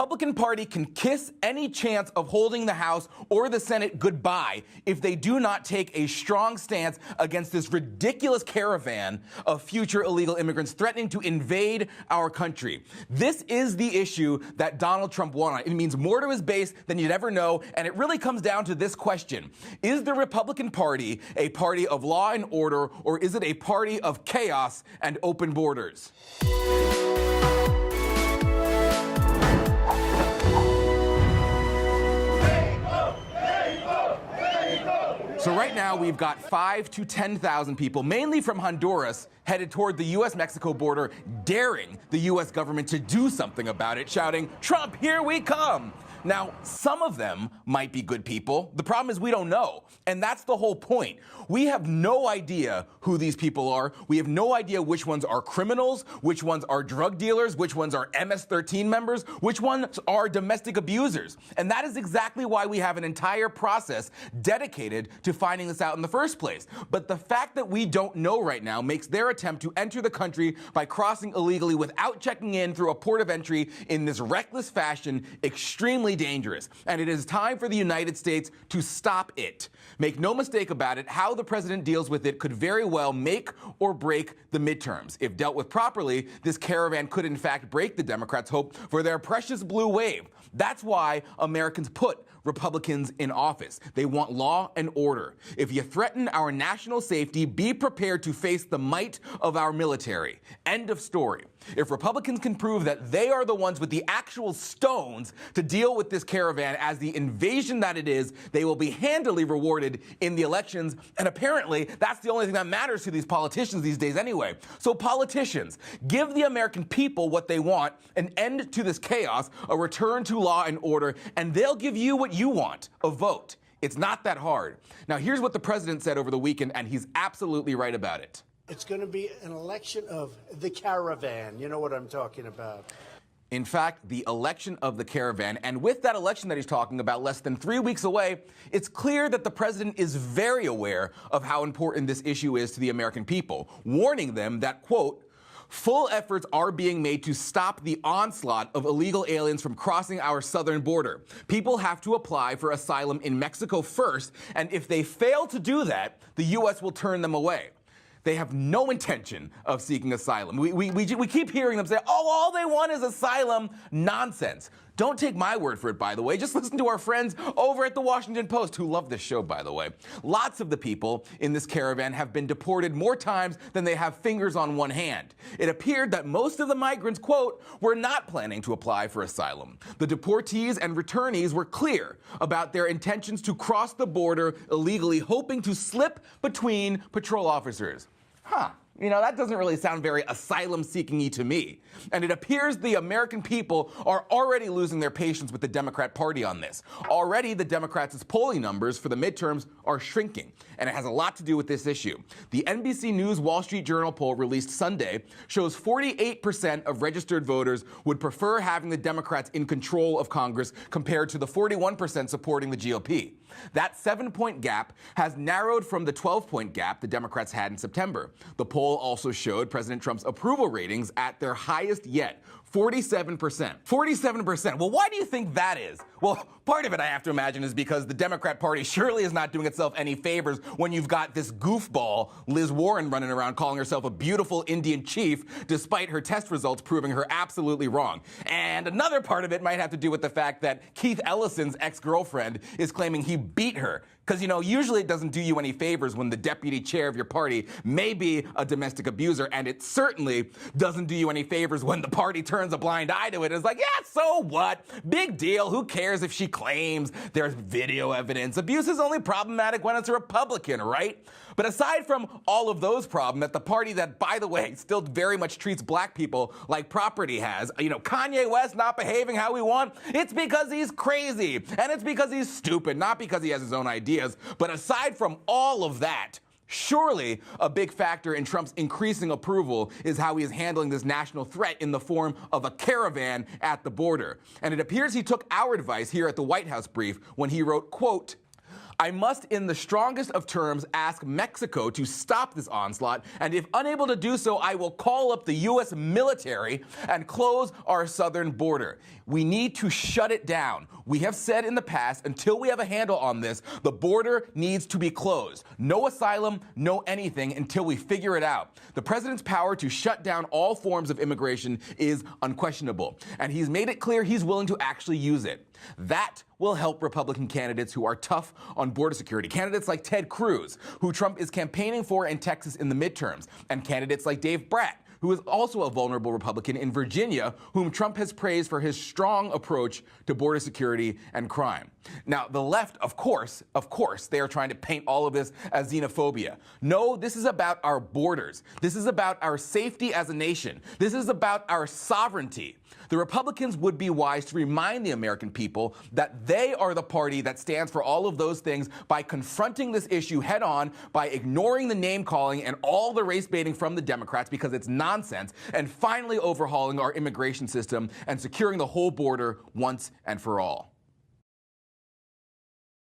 Republican Party can kiss any chance of holding the House or the Senate goodbye if they do not take a strong stance against this ridiculous caravan of future illegal immigrants threatening to invade our country. This is the issue that Donald Trump won on. It means more to his base than you'd ever know, and it really comes down to this question. Is the Republican Party a party of law and order, or is it a party of chaos and open borders? So right now we've got 5,000 to 10,000 people, mainly from Honduras, headed toward the U.S.-Mexico border, daring the U.S. government to do something about it, shouting, "Trump, here we come!" Now, some of them might be good people. The problem is we don't know. And that's the whole point. We have no idea who these people are. We have no idea which ones are criminals, which ones are drug dealers, which ones are MS-13 members, which ones are domestic abusers. And that is exactly why we have an entire process dedicated to finding this out in the first place. But the fact that we don't know right now makes their attempt to enter the country by crossing illegally without checking in through a port of entry in this reckless fashion extremely dangerous. And it is time for the United States to stop it. Make no mistake about it, how the president deals with it could very well make or break the midterms. If dealt with properly, this caravan could in fact break the Democrats' hope for their precious blue wave. That's why Americans put Republicans in office. They want law and order. If you threaten our national safety, be prepared to face the might of our military. End of story. If Republicans can prove that they are the ones with the actual stones to deal with this caravan as the invasion that it is, they will be handily rewarded in the elections. And apparently, that's the only thing that matters to these politicians these days anyway. So politicians, give the American people what they want, an end to this chaos, a return to law and order, and they'll give you what you want, a vote. It's not that hard. Now, here's what the president said over the weekend, and he's absolutely right about it. It's going to be an election of the caravan. You know what I'm talking about. In fact, the election of the caravan, and with that election that he's talking about less than 3 weeks away, it's clear that the president is very aware of how important this issue is to the American people, warning them that, quote, "Full efforts are being made to stop the onslaught of illegal aliens from crossing our southern border. People have to apply for asylum in Mexico first, and if they fail to do that, the U.S. will turn them away." They have no intention of seeking asylum. We keep hearing them say, "Oh, all they want is asylum." Nonsense. Don't take my word for it, by the way. Just listen to our friends over at the Washington Post, who love this show, by the way. Lots of the people in this caravan have been deported more times than they have fingers on one hand. It appeared that most of the migrants, quote, were not planning to apply for asylum. The deportees and returnees were clear about their intentions to cross the border illegally, hoping to slip between patrol officers. Huh. You know, that doesn't really sound very asylum-seeking-y to me. And it appears the American people are already losing their patience with the Democrat Party on this. Already, the Democrats' polling numbers for the midterms are shrinking, and it has a lot to do with this issue. The NBC News Wall Street Journal poll released Sunday shows 48% of registered voters would prefer having the Democrats in control of Congress compared to the 41% supporting the GOP. That 7-point gap has narrowed from the 12-point gap the Democrats had in September. The poll also showed President Trump's approval ratings at their highest yet, 47%. 47%. Well, why do you think that is? Well, part of it, I have to imagine, is because the Democrat Party surely is not doing itself any favors when you've got this goofball, Liz Warren, running around calling herself a beautiful Indian chief, despite her test results proving her absolutely wrong. And another part of it might have to do with the fact that Keith Ellison's ex-girlfriend is claiming he beat her. Because, you know, usually it doesn't do you any favors when the deputy chair of your party may be a domestic abuser, and it certainly doesn't do you any favors when the party turns a blind eye to it. It's like, yeah, so what? Big deal. Who cares if she claims there's video evidence? Abuse is only problematic when it's a Republican, right? But aside from all of those problems, that the party that, by the way, still very much treats black people like property has, you know, Kanye West not behaving how we want, it's because he's crazy, and it's because he's stupid, not because he has his own ideas. But aside from all of that, surely a big factor in Trump's increasing approval is how he is handling this national threat in the form of a caravan at the border. And it appears he took our advice here at the White House brief when he wrote, quote, I must, in the strongest of terms, ask Mexico to stop this onslaught, and if unable to do so, I will call up the U.S. military and close our southern border. We need to shut it down. We have said in the past, until we have a handle on this, the border needs to be closed. No asylum, no anything until we figure it out. The president's power to shut down all forms of immigration is unquestionable, and he's made it clear he's willing to actually use it. That will help Republican candidates who are tough on border security. Candidates like Ted Cruz, who Trump is campaigning for in Texas in the midterms, and candidates like Dave Brat, who is also a vulnerable Republican in Virginia, whom Trump has praised for his strong approach to border security and crime. Now, the left, of course, they are trying to paint all of this as xenophobia. No, this is about our borders. This is about our safety as a nation. This is about our sovereignty. The Republicans would be wise to remind the American people that they are the party that stands for all of those things by confronting this issue head on, by ignoring the name calling and all the race baiting from the Democrats because it's nonsense, and finally overhauling our immigration system and securing the whole border once and for all.